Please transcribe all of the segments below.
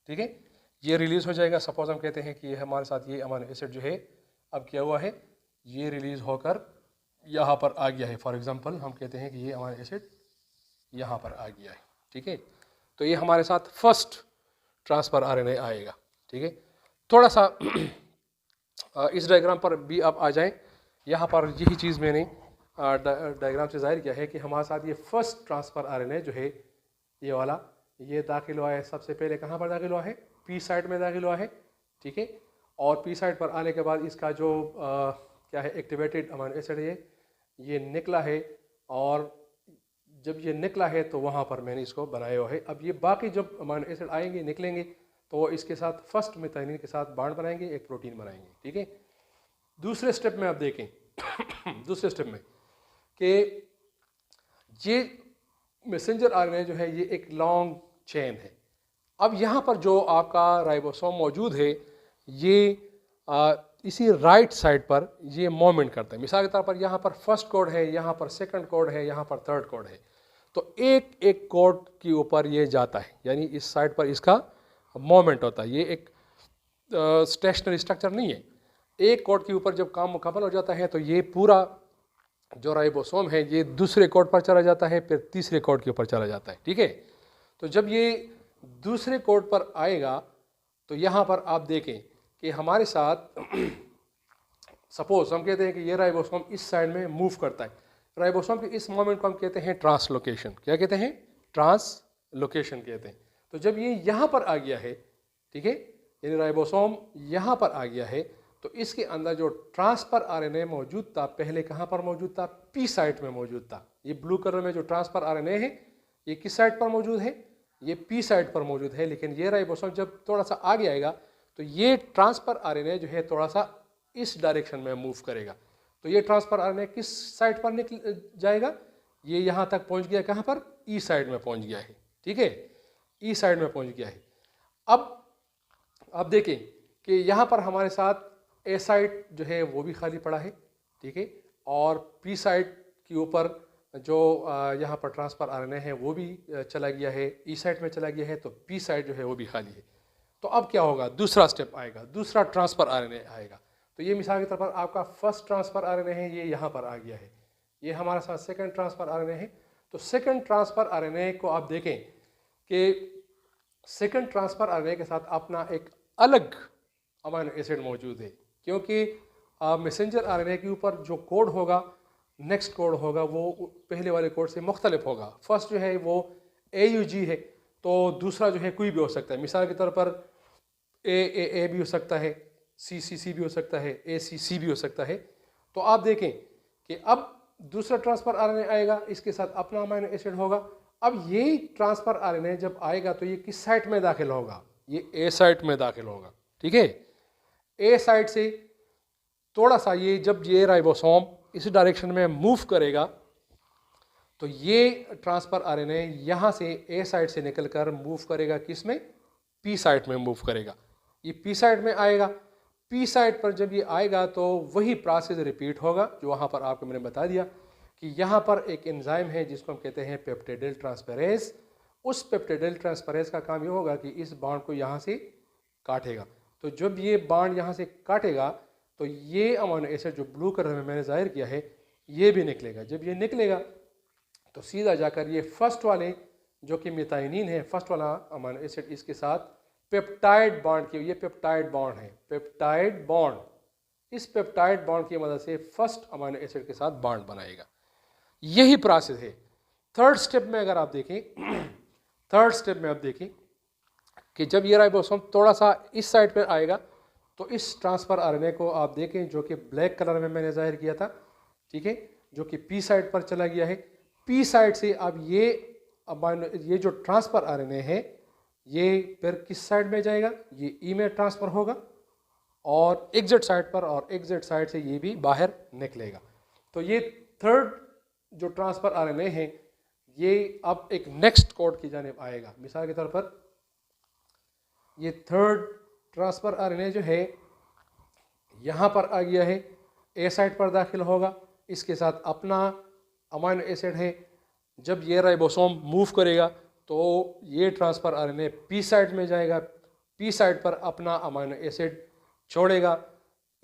ठीक है, ये रिलीज़ हो जाएगा। सपोज हम कहते हैं कि ये हमारे साथ ये अमीनो एसिड जो है अब क्या हुआ है, ये रिलीज़ होकर यहाँ पर आ गया है। फॉर एग्जांपल हम कहते हैं कि ये अमीनो एसिड यहाँ पर आ गया है। ठीक है, तो ये हमारे साथ फर्स्ट ट्रांसफर आरएनए आएगा। ठीक है, थोड़ा सा इस डायग्राम पर भी आप आ जाएं। यहाँ पर यही चीज़ मैंने डायग्राम से जाहिर किया है कि हमारे साथ ये फर्स्ट ट्रांसफर आरएनए जो है ये वाला, ये दाखिल हुआ है। सबसे पहले कहाँ पर दाखिल हुआ है, पी साइट में दाखिल हुआ है। ठीक है, और पी साइट पर आने के बाद इसका जो क्या है, एक्टिवेटेड अमीनो एसिड है, ये निकला है। और जब ये निकला है तो वहाँ पर मैंने इसको बनाया हुआ है। अब ये बाकी जब अमीनो एसिड आएंगे, निकलेंगे, तो वो इसके साथ फर्स्ट मेथाइनिन के साथ बॉन्ड बनाएंगे, एक प्रोटीन बनाएंगे। ठीक है, दूसरे स्टेप में आप देखें दूसरे स्टेप में कि ये मैसेंजर आरएनए जो है ये एक लॉन्ग चेन है। अब यहाँ पर जो आपका राइबोसोम मौजूद है, ये इसी राइट साइड पर ये मूवमेंट करता है। मिसाल के तौर पर यहाँ पर फर्स्ट कोड है, यहाँ पर सेकंड कोड है, यहाँ पर थर्ड कोड है। तो एक एक कोड के ऊपर ये जाता है, यानी इस साइड पर इसका मूवमेंट होता है। ये एक स्टेशनरी स्ट्रक्चर नहीं है। एक कोड के ऊपर जब काम मुकम्मल हो जाता है तो ये पूरा जो राइबोसोम है ये दूसरे कोड पर चला जाता है, फिर तीसरे कोड के ऊपर चला जाता है। ठीक है, तो जब ये दूसरे कोड पर आएगा तो यहाँ पर आप देखें कि हमारे साथ सपोज हम कहते हैं कि ये राइबोसोम इस साइड में मूव करता है। राइबोसोम के इस मोमेंट को हम कहते हैं ट्रांसलोकेशन। क्या कहते हैं, ट्रांसलोकेशन कहते हैं। तो जब ये यहाँ पर आ गया है, ठीक है, यानी राइबोसोम यहाँ पर आ गया है, तो इसके अंदर जो ट्रांसफर आरएनए मौजूद था, पहले कहाँ पर मौजूद था, पी साइट में मौजूद था। ये ब्लू कलर में जो ट्रांसफर आरएनए है ये किस साइट पर मौजूद है, ये पी साइट पर मौजूद है। लेकिन ये राइबोसोम जब थोड़ा सा आगे आएगा तो ये ट्रांसफर आरएनए जो है थोड़ा सा इस डायरेक्शन में मूव करेगा। तो ये ट्रांसफर आरएनए किस साइट पर निकल जाएगा, ये यहाँ तक पहुँच गया, कहाँ पर, ई साइड में पहुँच गया है। ठीक है, ई साइड में पहुँच गया है। अब आप देखें कि यहाँ पर हमारे साथ ए साइट जो है वो भी खाली पड़ा है। ठीक है, और पी साइट के ऊपर जो यहाँ पर ट्रांसफर आरएनए है वो भी चला गया है, ई साइट में चला गया है, तो पी साइट जो है वो भी खाली है। तो अब क्या होगा, दूसरा स्टेप आएगा, दूसरा ट्रांसफर आरएनए आएगा। तो ये मिसाल के तौर पर आपका फर्स्ट ट्रांसफर आरएनए है, ये यहाँ पर आ गया है। ये हमारे साथ सेकंड ट्रांसफर आरएनए है। तो सेकंड ट्रांसफर आरएनए को आप देखें कि सेकंड ट्रांसफर आरएनए के साथ अपना एक अलग अमीनो एसिड मौजूद है, क्योंकि मैसेंजर आरएनए के ऊपर जो कोड होगा, नेक्स्ट कोड होगा, वो पहले वाले कोड से मुख्तलिफ होगा। फर्स्ट जो है वो AUG है, तो दूसरा जो है कोई भी हो सकता है। मिसाल के तौर पर AAA भी हो सकता है, CCC भी हो सकता है, ACC भी हो सकता है। तो आप देखें कि अब दूसरा ट्रांसफर आरएनए आएगा, इसके साथ अपना अमीनो एसिड होगा। अब ये ट्रांसफर आरएनए जब आएगा तो ये किस साइट में दाखिल होगा, ये A साइट में दाखिल होगा। ठीक है, A साइट से थोड़ा सा ये जब ये राइबोसोम इस डायरेक्शन में मूव करेगा तो ये ट्रांसफर आरएनए यहाँ से A साइट से निकलकर मूव करेगा किस में, P साइट में मूव करेगा। ये P साइट में आएगा। P साइट पर जब ये आएगा तो वही प्रोसेस रिपीट होगा जो वहाँ पर आपको मैंने बता दिया कि यहाँ पर एक एंजाइम है जिसको हम कहते हैं पेप्टिडाइल ट्रांसफेरेज। उस पेप्टिडाइल ट्रांसफेरेज का काम ये होगा कि इस बॉन्ड को यहाँ से काटेगा। तो जब ये बॉन्ड यहाँ से काटेगा तो ये अमीनो एसिड जो ब्लू कलर में मैंने जाहिर किया है ये भी निकलेगा। जब ये निकलेगा तो सीधा जाकर ये फर्स्ट वाले जो कि मेथाइनिन है, फर्स्ट वाला अमीनो एसिड, इसके साथ पेप्टाइड बॉन्ड की, ये पेप्टाइड बॉन्ड है, पेप्टाइड बॉन्ड, इस पेप्टाइड बॉन्ड की मदद से फर्स्ट अमीनो एसिड के साथ बॉन्ड बनाएगा। यही प्रोसेस है। थर्ड स्टेप में अगर आप देखें, थर्ड स्टेप में आप देखें कि जब ये राइबोसोम थोड़ा सा इस साइड पर आएगा तो इस ट्रांसफर आरएनए को आप देखें जो कि ब्लैक कलर में मैंने जाहिर किया था, ठीक है, जो कि पी साइड पर चला गया है। पी साइड से अब ये जो ट्रांसफर आरएनए है ये फिर किस साइड में जाएगा, ये ई में ट्रांसफर होगा और एग्जिट साइड पर, और एग्जिट साइड से ये भी बाहर निकलेगा। तो ये थर्ड जो ट्रांसफर आरएनए है ये अब एक नेक्स्ट कोड की जानिब आएगा। मिसाल के तौर पर ये थर्ड ट्रांसफर आरएनए जो है यहाँ पर आ गया है, ए साइट पर दाखिल होगा, इसके साथ अपना अमीनो एसिड है। जब ये राइबोसोम मूव करेगा तो ये ट्रांसफर आरएनए पी साइट में जाएगा, पी साइड पर अपना अमाइनो एसिड छोड़ेगा,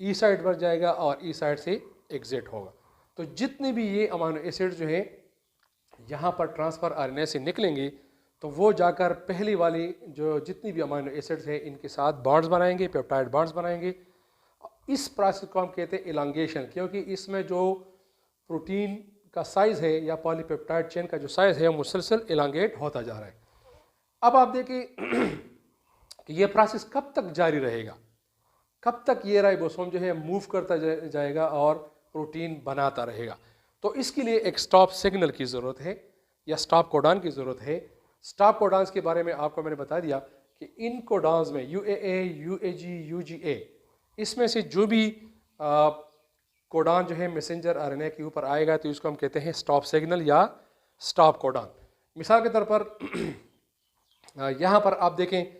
ई साइड पर जाएगा और ई साइड से एग्जिट होगा। तो जितने भी ये अमाइनो एसिड जो है यहाँ पर ट्रांसफ़र आरएनए से निकलेंगे तो वो जाकर पहली वाली जो जितनी भी अमाइनो एसिड्स हैं इनके साथ बॉन्ड्स बनाएंगे, पेप्टाइड बॉन्ड्स बनाएंगे। इस प्रोसेस को हम कहते हैं इलांगेशन, क्योंकि इसमें जो प्रोटीन का साइज़ है या पॉलीपेप्टाइड चेन का जो साइज़ है मुसलसल इलांगेट होता जा रहा है। अब आप देखिए कि ये प्रोसेस कब तक जारी रहेगा, कब तक ये राइबोसोम जो है मूव करता जाएगा और प्रोटीन बनाता रहेगा। तो इसके लिए एक स्टॉप सिग्नल की ज़रूरत है या स्टॉप कोडान की ज़रूरत है। स्टॉप कोडान्स के बारे में आपको मैंने बता दिया कि इन कोडान्स में UAA, UAG, UGA, इसमें से जो भी कोडान जो है मैसेंजर आरएनए के ऊपर आएगा तो इसको हम कहते हैं स्टॉप सिग्नल या स्टॉप कोडान। मिसाल के तौर पर यहाँ पर आप देखें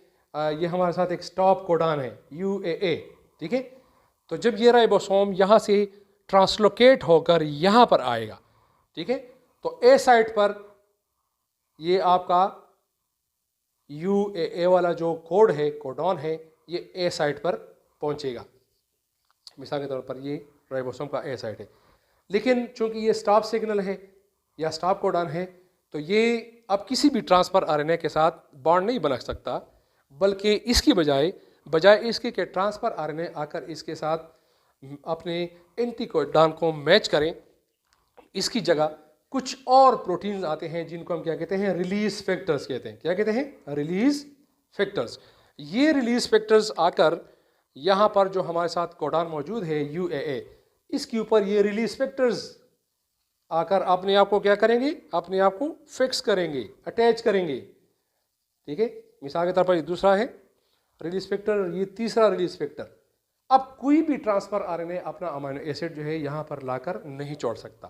ये हमारे साथ एक स्टॉप कोडान है UAA, ठीक है। तो जब ये राइबोसोम यहाँ से ट्रांसलोकेट होकर यहाँ पर आएगा, ठीक है, तो ए साइट पर ये आपका UAA वाला जो कोड है, कोडॉन है, ये ए साइट पर पहुँचेगा। मिसाल के तौर पर ये राइबोसोम का ए साइट है, लेकिन चूंकि ये स्टॉप सिग्नल है या स्टॉप कोडॉन है तो ये अब किसी भी ट्रांसफ़र आरएनए के साथ बॉन्ड नहीं बना सकता, बल्कि इसकी बजाय इसके कि ट्रांसफ़र आरएनए आकर इसके साथ अपने एंटीकोडॉन को मैच करें, इसकी जगह कुछ और प्रोटीन्स आते हैं जिनको हम क्या कहते हैं, रिलीज फैक्टर्स कहते हैं। क्या कहते हैं? Release factors. ये रिलीज फैक्टर्स आकर यहाँ पर जो हमारे साथ कोडॉन मौजूद है UAA, इसके ऊपर ये रिलीज फैक्टर्स आकर अपने आप को क्या करेंगे, अपने आप को फिक्स करेंगे, अटैच करेंगे, ठीक है। मिसाल के तौर पर ये दूसरा है रिलीज फैक्टर, ये तीसरा रिलीज फैक्टर। अब कोई भी ट्रांसफ़र आरएनए अपना अमाइनो एसिड जो है यहाँ पर लाकर नहीं छोड़ सकता।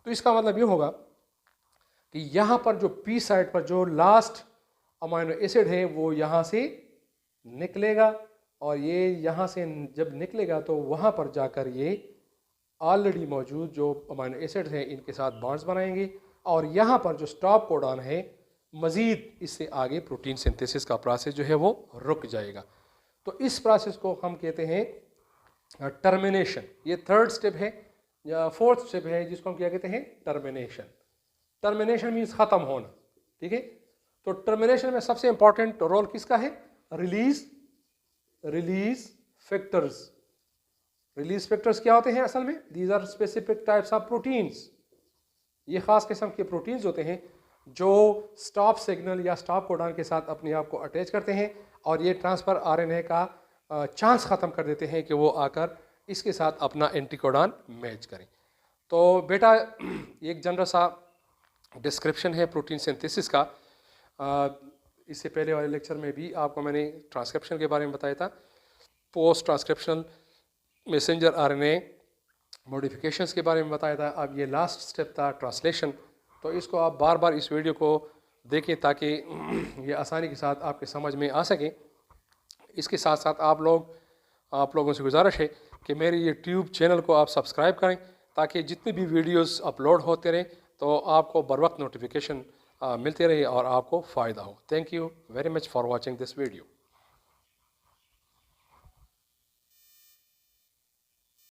तो इसका मतलब ये होगा कि यहाँ पर जो पी साइड पर जो लास्ट अमाइनो एसिड है वो यहाँ से निकलेगा और ये यहाँ से जब निकलेगा तो वहाँ पर जाकर ये ऑलरेडी मौजूद जो अमाइनो एसिड हैं इनके साथ बॉन्ड्स बनाएंगे और यहाँ पर जो स्टॉप कोडॉन है मज़ीद इससे आगे प्रोटीन सिंथेसिस का प्रोसेस जो है वो रुक जाएगा। तो इस प्रोसेस को हम कहते हैं टर्मिनेशन। ये थर्ड स्टेप है या फोर्थ स्टेप है जिसको हम क्या कहते हैं, टर्मिनेशन। टर्मिनेशन मीन्स ख़त्म होना, ठीक है। तो टर्मिनेशन में सबसे इंपॉर्टेंट रोल किसका है? Release factors. रिलीज फैक्टर्स क्या होते हैं असल में? These are specific types of proteins. ये ख़ास किस्म के प्रोटीन्स होते हैं जो स्टॉप सिग्नल या स्टॉप कोडॉन के साथ अपने आप को अटैच करते हैं और ये ट्रांसफ़र आरएनए का चांस ख़त्म कर देते हैं कि वो आकर इसके साथ अपना एंटीकोडॉन मैच करें। तो बेटा एक जनरल सा डिस्क्रिप्शन है प्रोटीन सिंथेसिस का। इससे पहले वाले लेक्चर में भी आपको मैंने ट्रांसक्रिप्शन के बारे में बताया था, post transcriptional messenger RNA modifications के बारे में बताया था। अब ये लास्ट स्टेप था ट्रांसलेशन। तो इसको आप बार बार इस वीडियो को देखें ताकि ये आसानी के साथ आपके समझ में आ सके। इसके साथ साथ आप लोगों से गुजारिश है कि मेरे यूट्यूब चैनल को आप सब्सक्राइब करें ताकि जितने भी वीडियोस अपलोड होते रहें तो आपको बर वक्त नोटिफिकेशन मिलते रहे और आपको फ़ायदा हो। Thank you very much for watching this video.